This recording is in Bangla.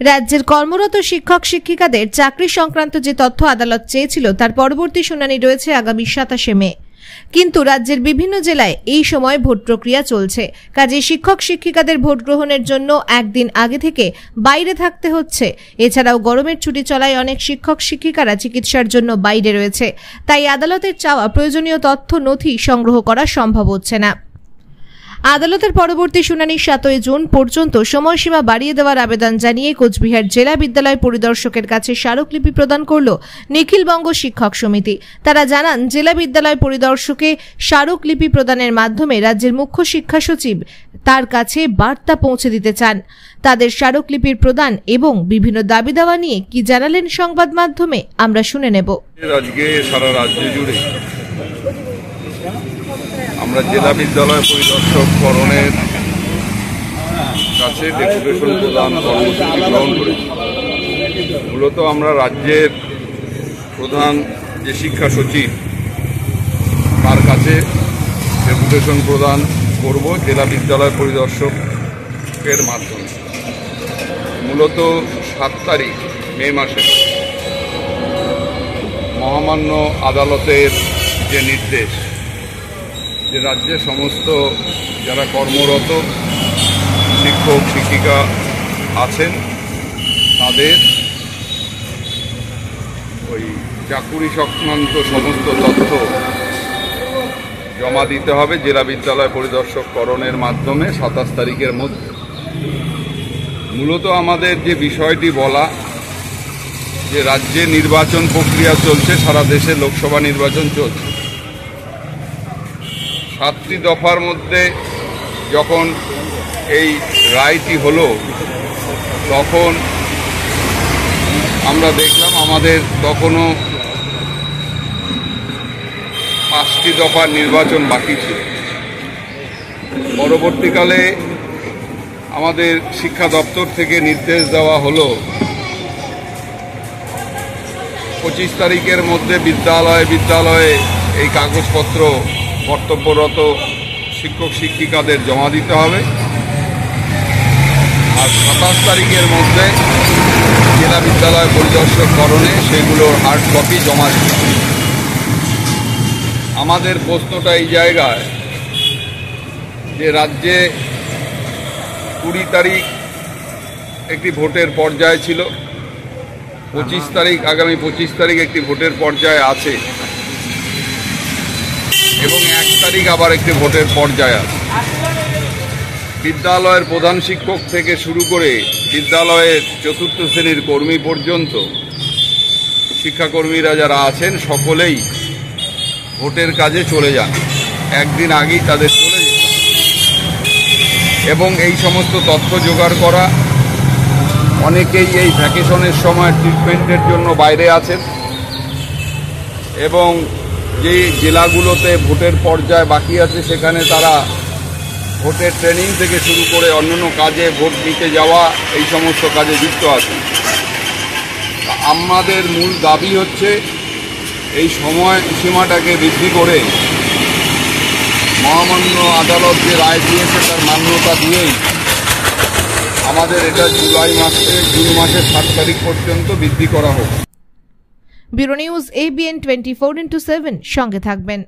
রাজ্যের কর্মরত শিক্ষক শিক্ষিকাদের চাকরি সংক্রান্ত যে তথ্য আদালত চেয়েছিল তার পরবর্তী শুনানি রয়েছে আগামী 27 মে। কিন্তু রাজ্যের বিভিন্ন জেলায় এই সময় ভোট প্রক্রিয়া চলছে, কাজে শিক্ষক শিক্ষিকাদের ভোট গ্রহণের জন্য একদিন আগে থেকে বাইরে থাকতে হচ্ছে। এছাড়াও গরমের ছুটি চলায় অনেক শিক্ষক শিক্ষিকারা চিকিৎসার জন্য বাইরে রয়েছে, তাই আদালতের চাওয়া প্রয়োজনীয় তথ্য নথি সংগ্রহ করা সম্ভব হচ্ছে না। আদালতের পরবর্তী শুনানি 7 জুন পর্যন্ত সময়সীমা বাড়িয়ে দেওয়ার আবেদন জানিয়ে কোচবিহার জেলা বিদ্যালয় পরিদর্শকের কাছে স্মারকলিপি প্রদান করল নিখিলবঙ্গ শিক্ষক সমিতি। তারা জানান, জেলা বিদ্যালয় পরিদর্শকে স্মারকলিপি প্রদানের মাধ্যমে রাজ্যের মুখ্য শিক্ষা সচিব তার কাছে বার্তা পৌঁছে দিতে চান। তাদের স্মারকলিপির প্রদান এবং বিভিন্ন দাবি দাওয়া নিয়ে কি জানালেন সংবাদ মাধ্যমে আমরা শুনে নেব। আজকে সারা রাজ্য জুড়ে আমরা জেলা বিদ্যালয় পরিদর্শক করণের কাছে ডেপুটেশন প্রদান কর্মসূচি গ্রহণ করেছি। মূলত আমরা রাজ্যের প্রধান যে শিক্ষা সচিব তার কাছে ডেপুটেশন প্রদান করব জেলা বিদ্যালয় পরিদর্শকের মাধ্যমে। মূলত 7 তারিখ মে মাসে মহামান্য আদালতের যে নির্দেশ, যে রাজ্যে সমস্ত যারা কর্মরত শিক্ষক শিক্ষিকা আছেন তাদের ওই চাকুরি সংক্রান্ত সমস্ত তথ্য জমা দিতে হবে জেলা বিদ্যালয় পরিদর্শক করণের মাধ্যমে 27 তারিখের মধ্যে। মূলত আমাদের যে বিষয়টি বলা, যে রাজ্যে নির্বাচন প্রক্রিয়া চলছে, সারা দেশে লোকসভা নির্বাচন চলছে। 7টি দফার মধ্যে যখন এই রায়টি হলো তখন আমরা দেখলাম আমাদের তখনও 5টি দফার নির্বাচন বাকি ছিল। পরবর্তীকালে আমাদের শিক্ষা দপ্তর থেকে নির্দেশ দেওয়া হলো 25 তারিখের মধ্যে বিদ্যালয়ে এই কাগজপত্র কর্তব্যরত শিক্ষক শিক্ষিকাদের জমা দিতে হবে, আর 27 তারিখের মধ্যে জেলা বিদ্যালয় পরিদর্শক করণে সেগুলোর হার্ড কপি জমা দিতে হবে। আমাদের প্রশ্নটা এই জায়গায় যে রাজ্যে 20 তারিখ একটি ভোটের পর্যায় ছিল, 25 তারিখ আগামী 25 তারিখ একটি ভোটের পর্যায়ে আছে এবং 1 তারিখ আবার একটি ভোটের পর্যায়ে আছে। বিদ্যালয়ের প্রধান শিক্ষক থেকে শুরু করে বিদ্যালয়ের 4র্থ শ্রেণীর কর্মী পর্যন্ত শিক্ষাকর্মীরা যারা আছেন সকলেই ভোটের কাজে চলে যান, একদিন আগেই তাদের চলে যেত এবং এই সমস্ত তথ্য জোগাড় করা। অনেকেই এই ভ্যাকেশনের সময় ট্রিটমেন্টের জন্য বাইরে আছেন এবং যে জেলাগুলোতে ভোটের পর্যায় বাকি আছে সেখানে তারা ভোটের ট্রেনিং থেকে শুরু করে অন্যান্য কাজে, ভোট দিতে যাওয়া, এই সমস্ত কাজে যুক্ত আছে। আমাদের মূল দাবি হচ্ছে এই সময় সীমাটাকে বৃদ্ধি করে মহামান্য আদালত যে রায় দিয়েছে তার মান্যতা দিয়েই আমাদের এটা জুন মাসের 7 তারিখ পর্যন্ত বৃদ্ধি করা হোক। ব্যুরো নিউজ ABN 24x7 সঙ্গে থাকবেন।